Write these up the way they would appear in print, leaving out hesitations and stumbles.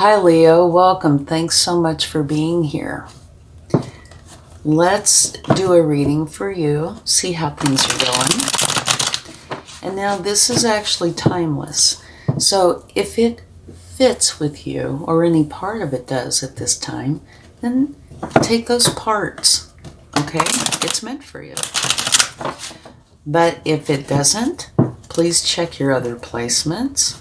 Hi Leo, welcome. Thanks so much for being here. Let's do a reading for you, see how things are going. And now this is actually timeless. So if it fits with you, or any part of it does at this time, then take those parts, okay? It's meant for you. But if it doesn't, please check your other placements.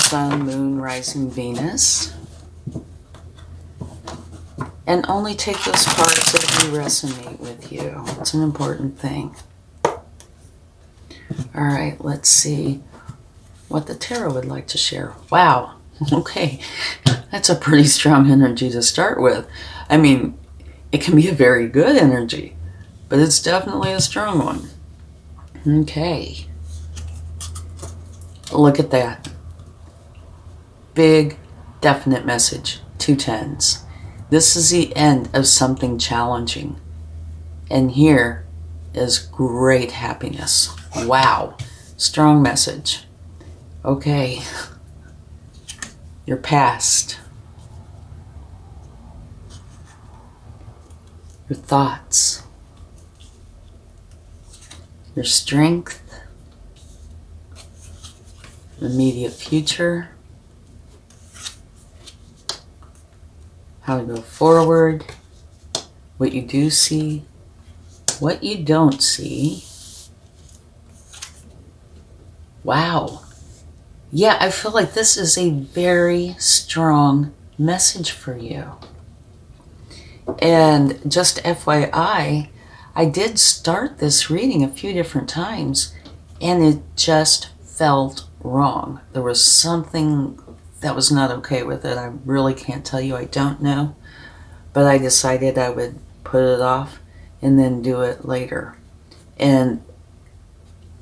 Sun, Moon, Rising, Venus. And only take those parts that do resonate with you. It's an important thing. All right, let's see what the tarot would like to share. Wow, okay. That's a pretty strong energy to start with. I mean, it can be a very good energy, but it's definitely a strong one. Okay. Look at that. Big, definite message. 2 tens. This is the end of something challenging. And here is great happiness. Wow. Strong message. Okay. Your past. Your thoughts. Your strength. Immediate future. How to go forward, what you do see, what you don't see. Wow. Yeah, I feel like this is a very strong message for you. And just FYI, I did start this reading a few different times, and it just felt wrong. There was something that was not okay with it. I really can't tell you. I don't know. But I decided I would put it off and then do it later. And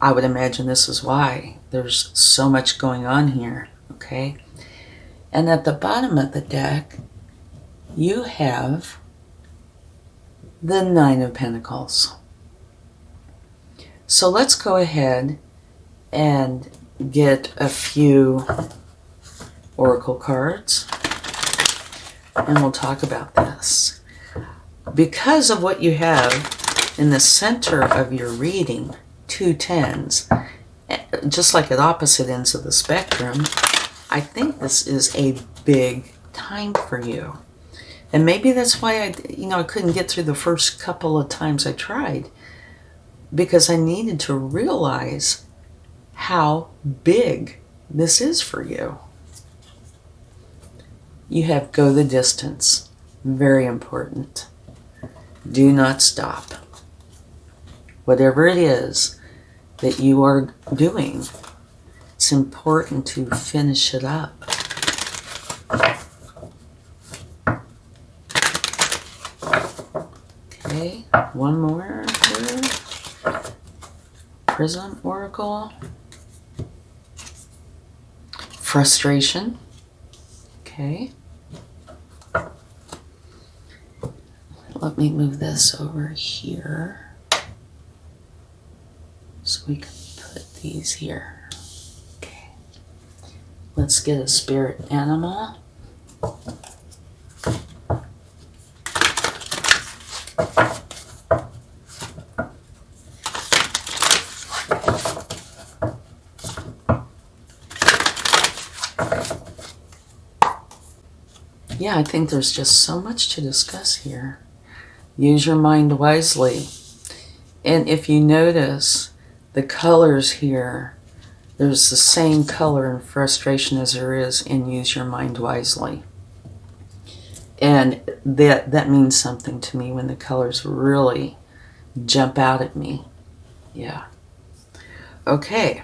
I would imagine this is why. There's so much going on here, okay? And at the bottom of the deck, you have the 9 of Pentacles. So let's go ahead and get a few oracle cards, and we'll talk about this. Because of what you have in the center of your reading, 2 tens, just like at opposite ends of the spectrum, I think this is a big time for you. And maybe that's why I couldn't get through the first couple of times I tried, because I needed to realize how big this is for you. You have go the distance. Very important. Do not stop. Whatever it is that you are doing, it's important to finish it up. Okay, one more here. Prism Oracle. Frustration. Okay. Let me move this over here so we can put these here. Okay. Let's get a spirit animal. Yeah, I think there's just so much to discuss here. Use your mind wisely. And if you notice, the colors here, there's the same color in frustration as there is in use your mind wisely. And that means something to me when the colors really jump out at me. Yeah. Okay.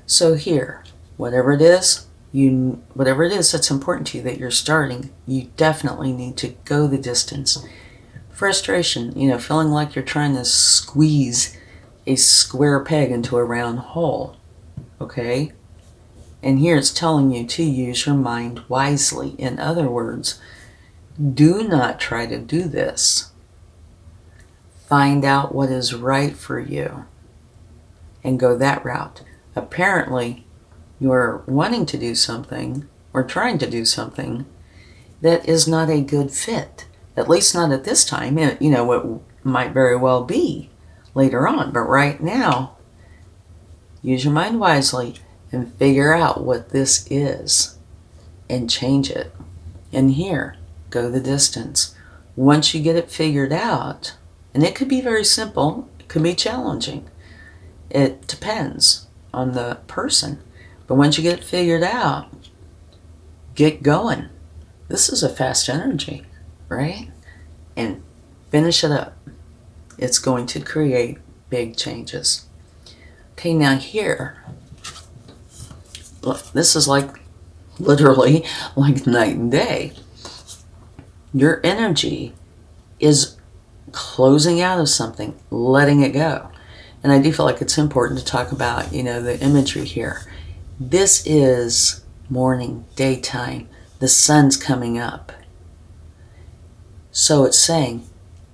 So here, whatever it is that's important to you that you're starting, you definitely need to go the distance. Frustration, feeling like you're trying to squeeze a square peg into a round hole, okay? And here it's telling you to use your mind wisely. In other words, do not try to do this. Find out what is right for you and go that route. Apparently, you're wanting to do something or trying to do something that is not a good fit. At least not at this time. It might very well be later on. But right now, use your mind wisely and figure out what this is and change it. And here, go the distance. Once you get it figured out, and it could be very simple, it could be challenging. It depends on the person. But once you get it figured out, get going. This is a fast energy, right? And finish it up. It's going to create big changes. Okay, now here, look, this is like literally like night and day. Your energy is closing out of something, letting it go. And I do feel like it's important to talk about, the imagery here. This is morning, daytime. The sun's coming up. So it's saying,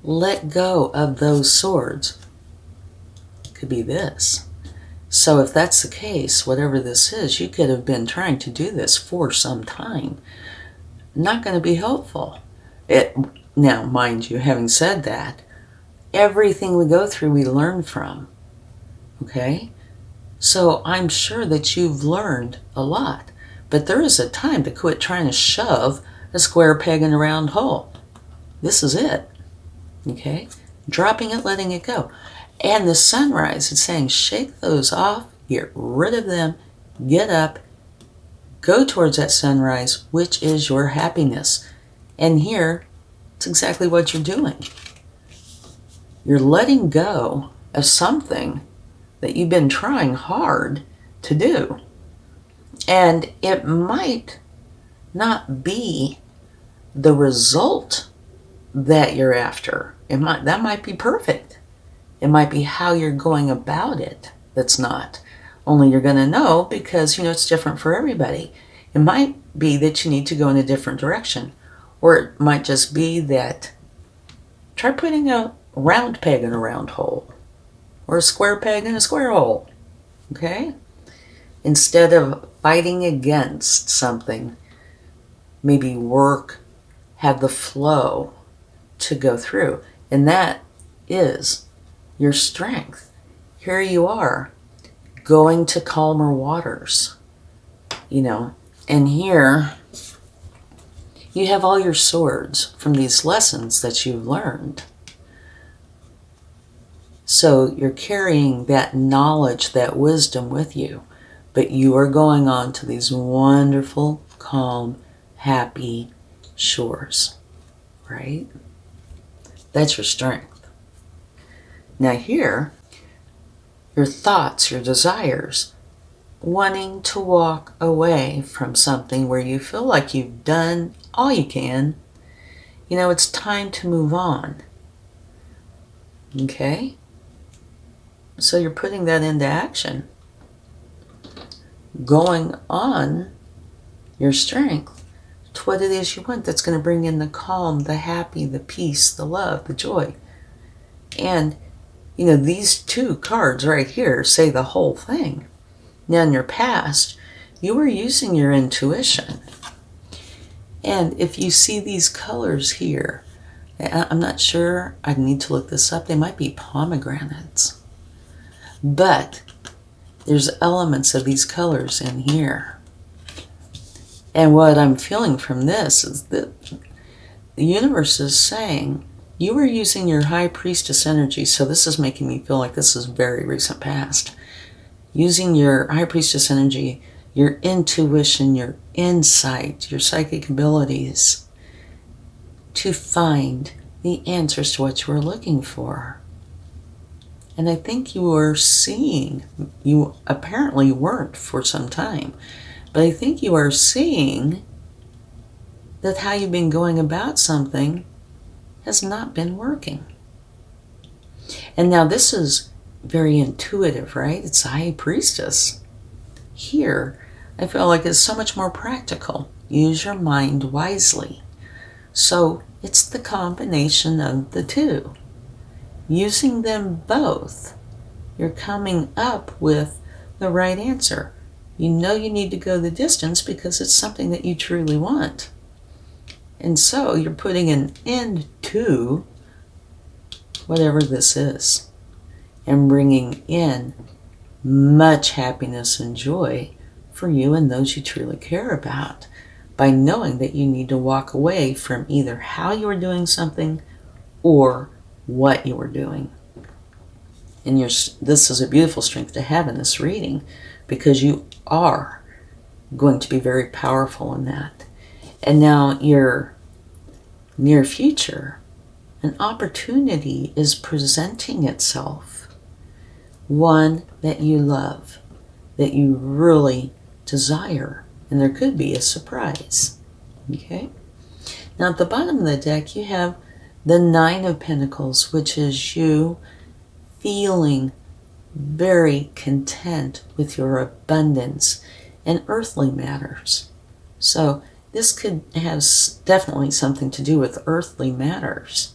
let go of those swords. Could be this. So if that's the case, whatever this is, you could have been trying to do this for some time. Not going to be helpful. Now, mind you, having said that, everything we go through, we learn from. Okay? So I'm sure that you've learned a lot. But there is a time to quit trying to shove a square peg in a round hole. This is it. Okay? Dropping it, letting it go. And the sunrise, it's saying shake those off, get rid of them, get up, go towards that sunrise, which is your happiness. And here, it's exactly what you're doing. You're letting go of something that you've been trying hard to do. And it might not be the result that you're after. That might be perfect. It might be how you're going about it that's not. Only you're going to know because, it's different for everybody. It might be that you need to go in a different direction. Or it might just be that try putting a round peg in a round hole. Or a square peg in a square hole. Okay? Instead of fighting against something, maybe have the flow to go through. And that is your strength. Here you are, going to calmer waters, and here you have all your swords from these lessons that you've learned. So you're carrying that knowledge, that wisdom with you, but you are going on to these wonderful, calm, happy shores, right? That's your strength. Now here, your thoughts, your desires, wanting to walk away from something where you feel like you've done all you can, it's time to move on. Okay? So you're putting that into action. Going on your strength to what it is you want that's going to bring in the calm, the happy, the peace, the love, the joy. And, these two cards right here say the whole thing. Now, in your past, you were using your intuition. And if you see these colors here, I'm not sure, I need to look this up. They might be pomegranates. But there's elements of these colors in here. And what I'm feeling from this is that the universe is saying, you were using your high priestess energy, so this is making me feel like this is very recent past. Using your high priestess energy, your intuition, your insight, your psychic abilities to find the answers to what you were looking for. And I think you were seeing, you apparently weren't for some time, but I think you are seeing that how you've been going about something has not been working. And now this is very intuitive, right? It's a high priestess. Here, I feel like it's so much more practical. Use your mind wisely. So it's the combination of the two. Using them both, you're coming up with the right answer. You know you need to go the distance because it's something that you truly want. And so you're putting an end to whatever this is and bringing in much happiness and joy for you and those you truly care about by knowing that you need to walk away from either how you are doing something or what you are doing. And this is a beautiful strength to have in this reading because you are going to be very powerful in that. And now your near future, an opportunity is presenting itself, one that you love, that you really desire, and there could be a surprise. Okay? Now at the bottom of the deck you have the Nine of Pentacles, which is you feeling very content with your abundance and earthly matters. So this could have definitely something to do with earthly matters.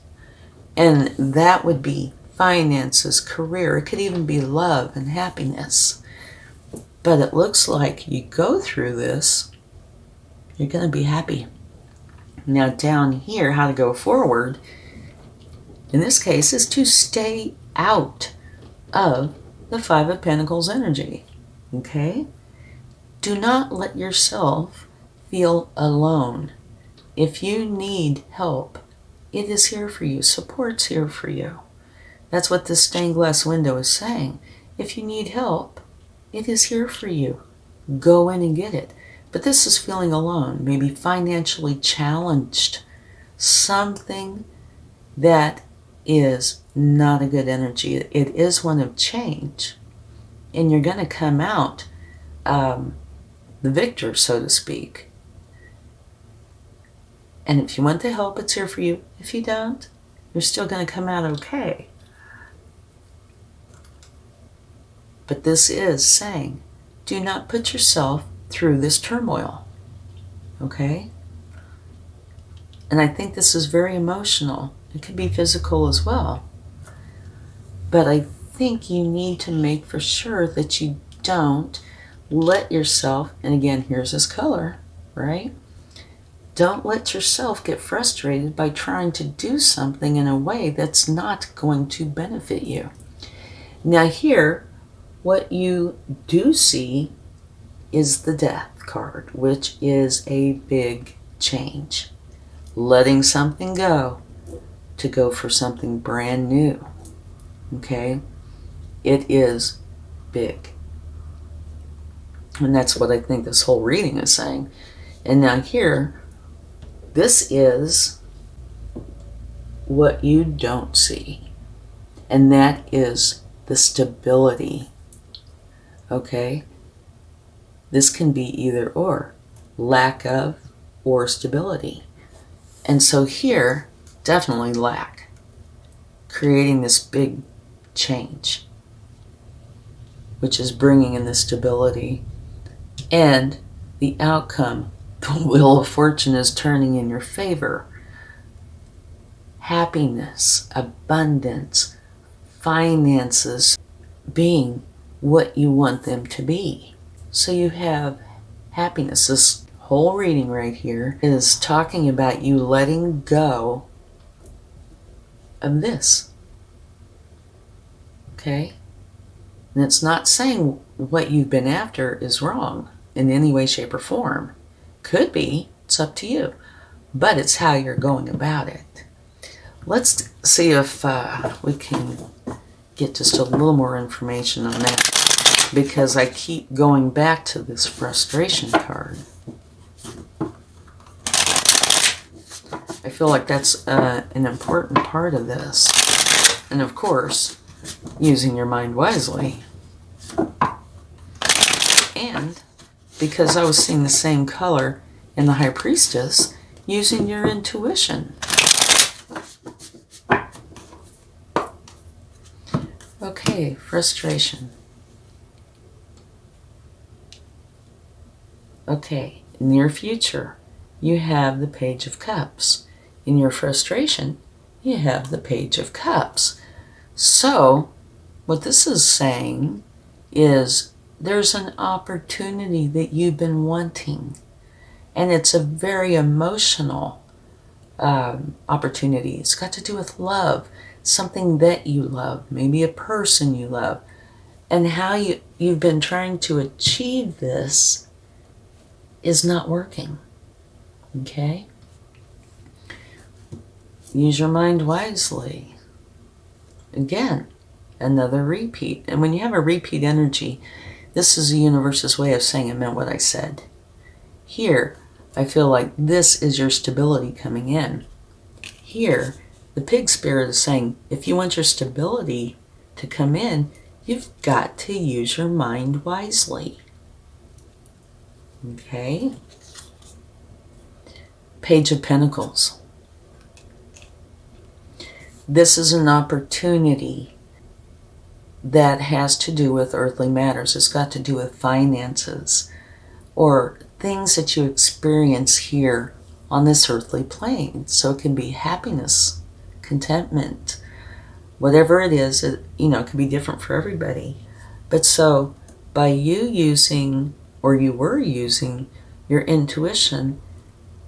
And that would be finances, career. It could even be love and happiness. But it looks like you go through this, you're going to be happy. Now down here, how to go forward, in this case, is to stay out of the Five of Pentacles energy. Okay? Do not let yourself feel alone. If you need help, it is here for you. Support's here for you. That's what this stained glass window is saying. If you need help, it is here for you. Go in and get it. But this is feeling alone, maybe financially challenged. Something that is not a good energy. It is one of change. And you're going to come out the victor, so to speak. And if you want the help, it's here for you. If you don't, you're still going to come out okay. But this is saying, do not put yourself through this turmoil. Okay? And I think this is very emotional. It could be physical as well. But I think you need to make for sure that you don't let yourself, and again, here's this color, right? Don't let yourself get frustrated by trying to do something in a way that's not going to benefit you. Now here, what you do see is the Death card, which is a big change. Letting something go to go for something brand new. Okay? It is big. And that's what I think this whole reading is saying. And now here, this is what you don't see. And that is the stability. Okay? This can be either or. Lack of or stability. And so here, definitely lack. Creating this big change. Which is bringing in the stability. And the outcome, the wheel of fortune is turning in your favor. Happiness, abundance, finances being what you want them to be. So you have happiness. This whole reading right here is talking about you letting go of this. Okay? And it's not saying what you've been after is wrong in any way, shape, or form. Could be. It's up to you. But it's how you're going about it. Let's see if we can get just a little more information on that, because I keep going back to this frustration card. I feel like that's an important part of this. And of course, using your mind wisely. And because I was seeing the same color in the High Priestess, using your intuition. Okay, frustration. Okay, near future, you have the Page of Cups. In your frustration, you have the Page of Cups. So, what this is saying is there's an opportunity that you've been wanting. And it's a very emotional opportunity. It's got to do with love, something that you love, maybe a person you love, and how you've been trying to achieve this is not working. Okay? Use your mind wisely. Again, another repeat. And when you have a repeat energy, this is the universe's way of saying I meant what I said. Here, I feel like this is your stability coming in. Here, the pig spirit is saying, if you want your stability to come in, you've got to use your mind wisely. Okay? Page of Pentacles. This is an opportunity that has to do with earthly matters. It's got to do with finances or things that you experience here on this earthly plane. So it can be happiness, contentment, whatever it is. It can be different for everybody. But so by you using, or you were using, your intuition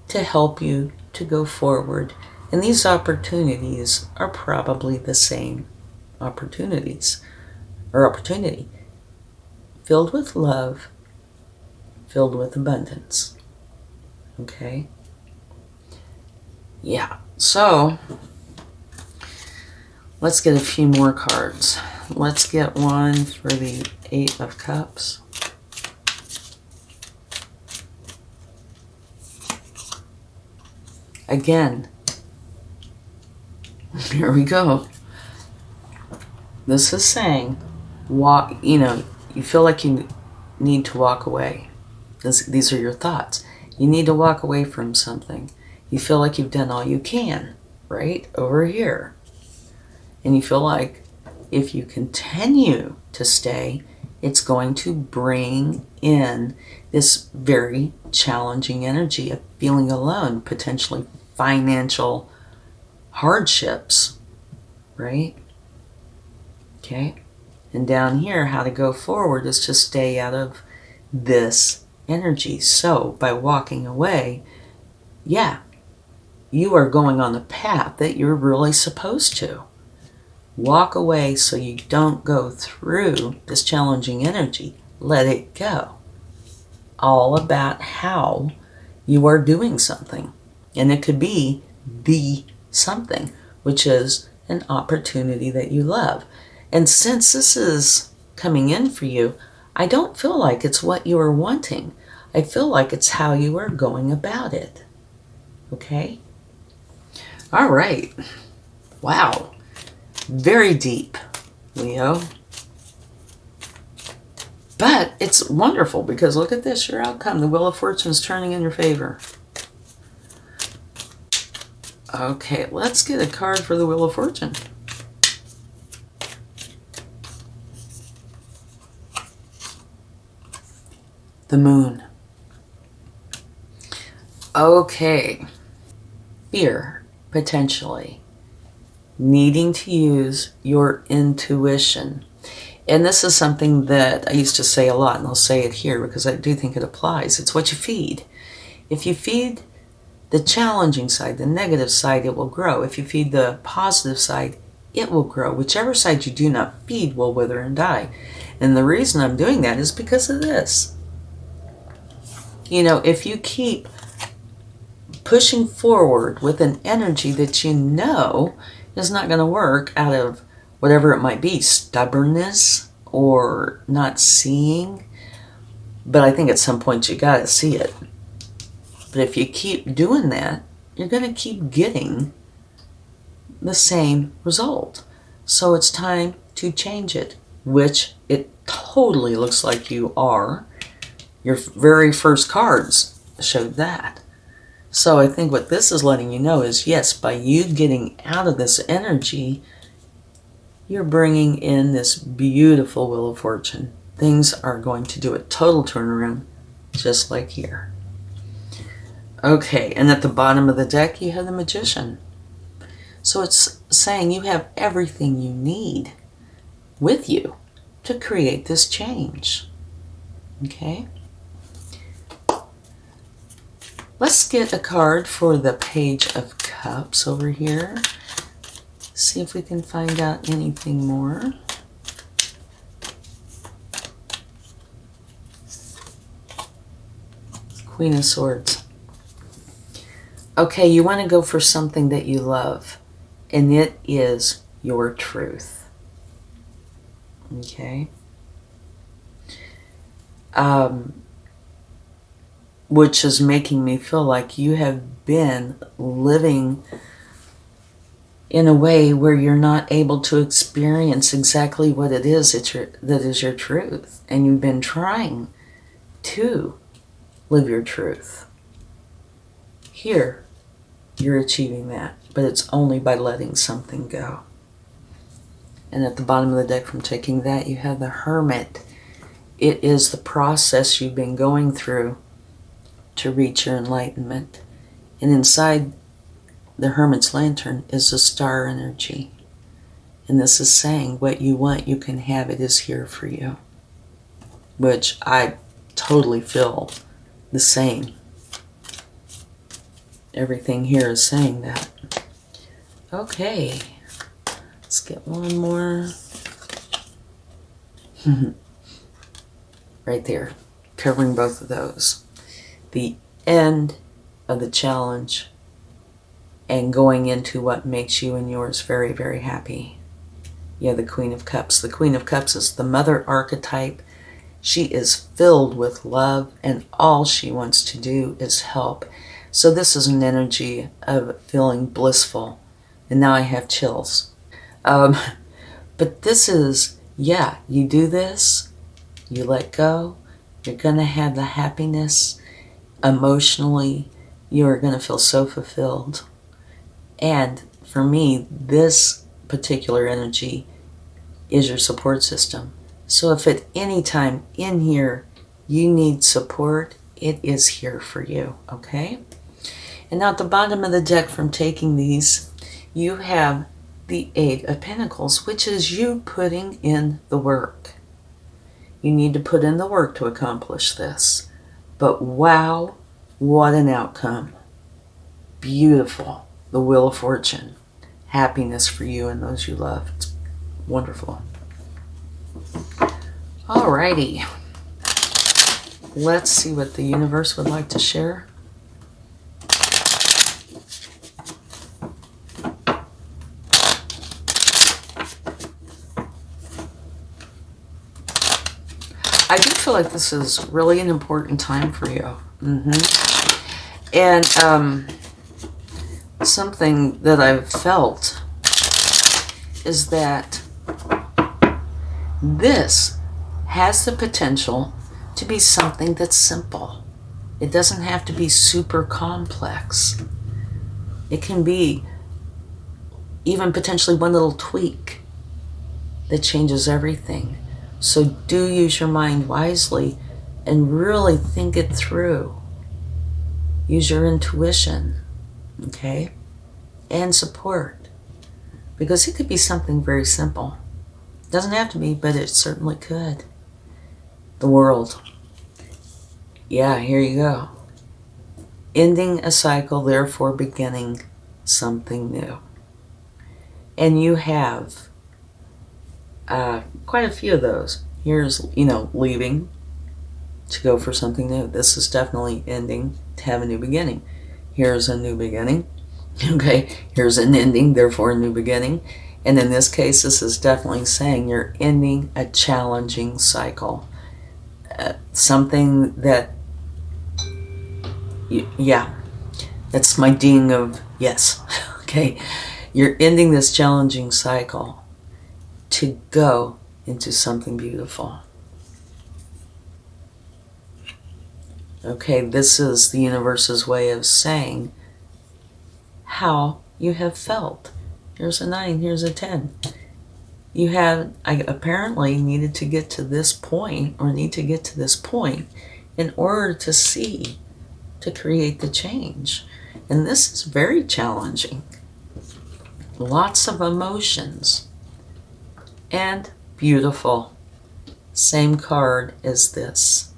to help you to go forward. And these opportunities are probably the same opportunities, or opportunity, filled with love, filled with abundance. Okay? Yeah, so let's get a few more cards. Let's get one for the Eight of Cups. Again, here we go. This is saying, you feel like you need to walk away. These are your thoughts. You need to walk away from something. You feel like you've done all you can, right? Over here. And you feel like if you continue to stay, it's going to bring in this very challenging energy of feeling alone, potentially financial hardships, right? Okay. And down here, how to go forward is to stay out of this energy. So by walking away, yeah, you are going on the path that you're really supposed to. Walk away so you don't go through this challenging energy. Let it go. All about how you are doing something. And it could be the something, which is an opportunity that you love. And since this is coming in for you, I don't feel like it's what you are wanting. I feel like it's how you are going about it. Okay? All right. Wow. Very deep, Leo. But it's wonderful because look at this, your outcome. The Wheel of Fortune is turning in your favor. Okay, let's get a card for the Wheel of Fortune. The Moon. Okay. Fear, potentially. Needing to use your intuition. And this is something that I used to say a lot, and I'll say it here because I do think it applies. It's what you feed. If you feed the challenging side, the negative side, it will grow. If you feed the positive side, it will grow. Whichever side you do not feed will wither and die. And the reason I'm doing that is because of this. If you keep pushing forward with an energy that you know is not going to work out of whatever it might be, stubbornness or not seeing, but I think at some point you got to see it. But if you keep doing that, you're going to keep getting the same result. So it's time to change it, which it totally looks like you are. Your very first cards showed that. So I think what this is letting you know is, yes, by you getting out of this energy, you're bringing in this beautiful Wheel of Fortune. Things are going to do a total turnaround, just like here. Okay, and at the bottom of the deck, you have the Magician. So it's saying you have everything you need with you to create this change. Okay. Let's get a card for the Page of Cups over here. See if we can find out anything more. Queen of Swords. Okay, you want to go for something that you love, and it is your truth. Okay. Which is making me feel like you have been living in a way where you're not able to experience exactly what it is that is your truth. And you've been trying to live your truth. Here, you're achieving that, but it's only by letting something go. And at the bottom of the deck from taking that, you have the Hermit. It is the process you've been going through to reach your enlightenment. And inside the Hermit's lantern is a star energy. And this is saying what you want, you can have. It is here for you. Which I totally feel the same. Everything here is saying that. Okay. Let's get one more. Right there. Covering both of those. The end of the challenge and going into what makes you and yours very, very happy. Yeah, the Queen of Cups. The Queen of Cups is the mother archetype. She is filled with love, and all she wants to do is help. So this is an energy of feeling blissful. And now I have chills. But this is, yeah, you do this, you let go, you're going to have the happiness. Emotionally, you're going to feel so fulfilled. And for me, this particular energy is your support system. So if at any time in here you need support, it is here for you, okay? And now at the bottom of the deck from taking these, you have the Eight of Pentacles, which is you putting in the work. You need to put in the work to accomplish this. But wow, what an outcome. Beautiful. The Wheel of Fortune. Happiness for you and those you love. It's wonderful. Alrighty. Let's see what the universe would like to share. I do feel like this is really an important time for you. And something that I've felt is that this has the potential to be something that's simple. It doesn't have to be super complex. It can be even potentially one little tweak that changes everything. So do use your mind wisely and really think it through. Use your intuition, okay? And support. Because it could be something very simple. It doesn't have to be, but it certainly could. The World. Yeah, here you go. Ending a cycle, therefore beginning something new. And you have quite a few of those. Here's, leaving to go for something new. This is definitely ending to have a new beginning. Here's a new beginning. Okay, here's an ending, therefore a new beginning. And in this case, this is definitely saying you're ending a challenging cycle. Something that, yeah, that's my ding of yes. Okay, you're ending this challenging cycle to go into something beautiful. Okay, this is the universe's way of saying how you have felt. Here's a 9, here's a 10. You have, apparently needed to get to this point, or need to get to this point in order to see, to create the change. And this is very challenging. Lots of emotions. And beautiful. Same card as this.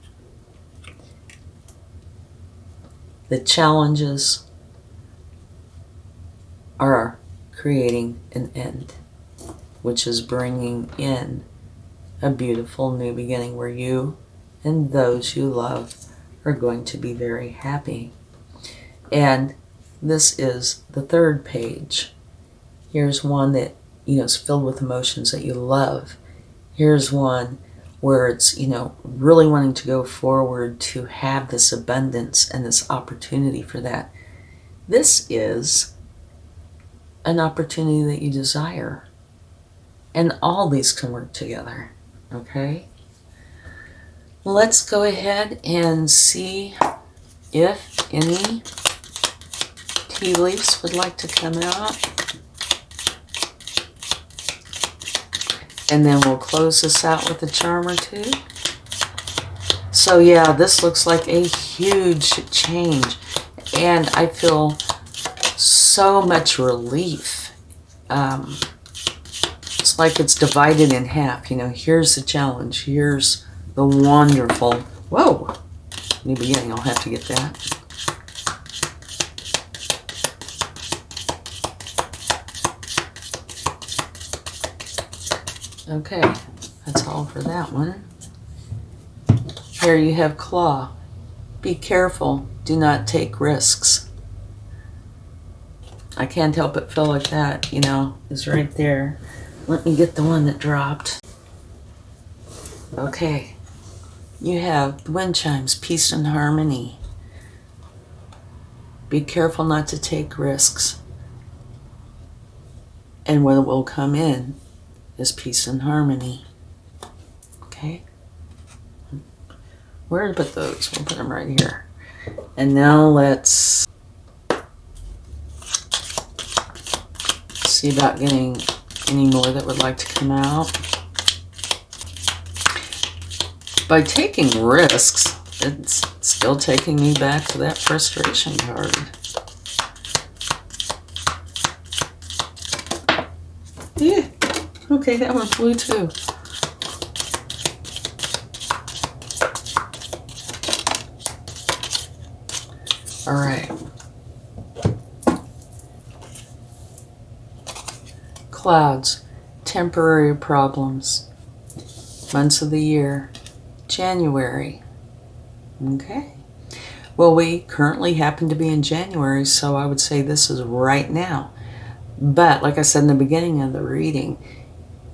The challenges are creating an end, which is bringing in a beautiful new beginning where you and those you love are going to be very happy. And this is the third page. Here's one that, is filled with emotions that you love. Here's one where it's, really wanting to go forward to have this abundance and this opportunity for that. This is an opportunity that you desire. And all these can work together, okay? Let's go ahead and see if any tea leaves would like to come out. And then we'll close this out with a charm or two. So yeah, this looks like a huge change. And I feel so much relief. It's like it's divided in half. Here's the challenge. Here's the wonderful, whoa, new beginning. I'll have to get that. Okay, that's all for that one. Here you have claw. Be careful. Do not take risks. I can't help but feel like that, is right there. Let me get the one that dropped. Okay. You have the wind chimes, peace and harmony. Be careful not to take risks. And what will come in is peace and harmony. Okay? Where to put those? We'll put them right here. And now let's see about getting any more that would like to come out. By taking risks, it's still taking me back to that frustration card. Yeah. Okay, that one flew too. All right. Clouds, temporary problems, months of the year, January. Okay. Well, we currently happen to be in January, so I would say this is right now. But like I said in the beginning of the reading,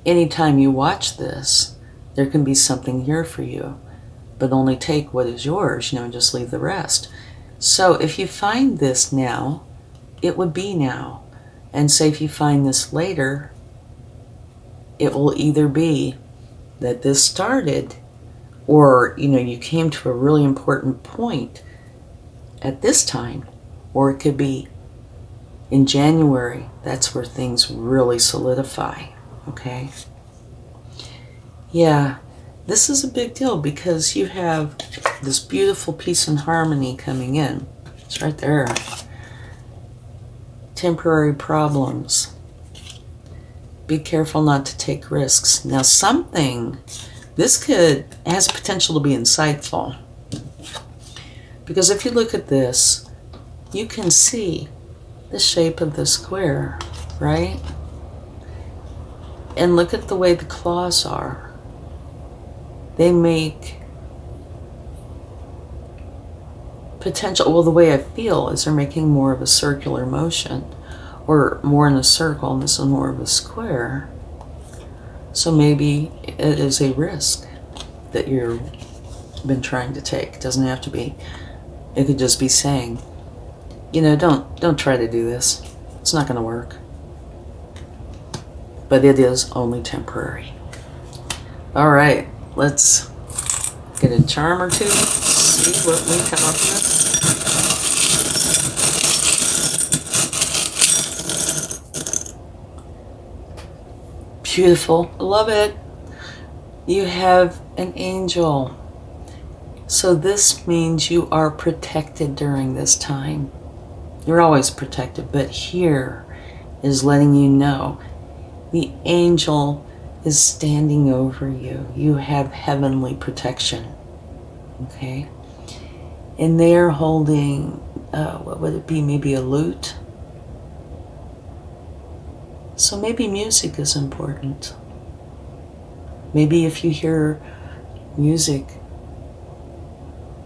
anytime you watch this, there can be something here for you, but only take what is yours, and just leave the rest. So if you find this now, it would be now. And say if you find this later, it will either be that this started, or, you came to a really important point at this time, or it could be in January. That's where things really solidify. Okay? Yeah, this is a big deal because you have this beautiful peace and harmony coming in. It's right there. Temporary problems. Be careful not to take risks. Now this has potential to be insightful. Because if you look at this, you can see the shape of the square, right? And look at the way the claws are. They make potential, well, the way I feel is they're making more of a circular motion, or more in a circle, and this is more of a square. So maybe it is a risk that you've been trying to take. It doesn't have to be. It could just be saying, don't try to do this. It's not going to work. But it is only temporary. All right, let's get a charm or two, see what we come up with. Beautiful, love it. You have an angel. So this means you are protected during this time. You're always protected, but here is letting you know the angel is standing over you. You have heavenly protection. Okay? And they're holding, what would it be, maybe a lute? So maybe music is important. Maybe if you hear music,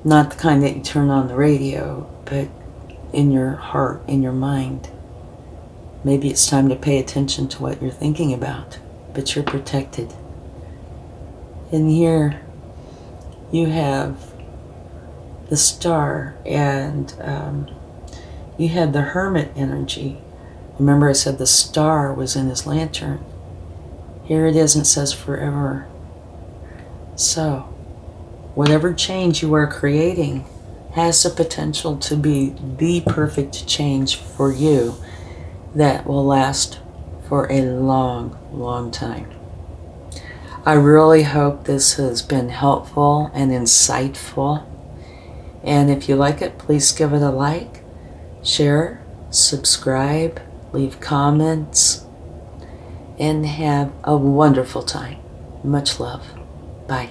not the kind that you turn on the radio, but in your heart, in your mind, maybe it's time to pay attention to what you're thinking about, but you're protected. And here you have the star, and you had the hermit energy. Remember I said the star was in his lantern. Here it is, and it says forever. So, whatever change you are creating has the potential to be the perfect change for you that will last for a long, long time. I really hope this has been helpful and insightful. And if you like it, please give it a like, share, subscribe, leave comments, and have a wonderful time. Much love. Bye.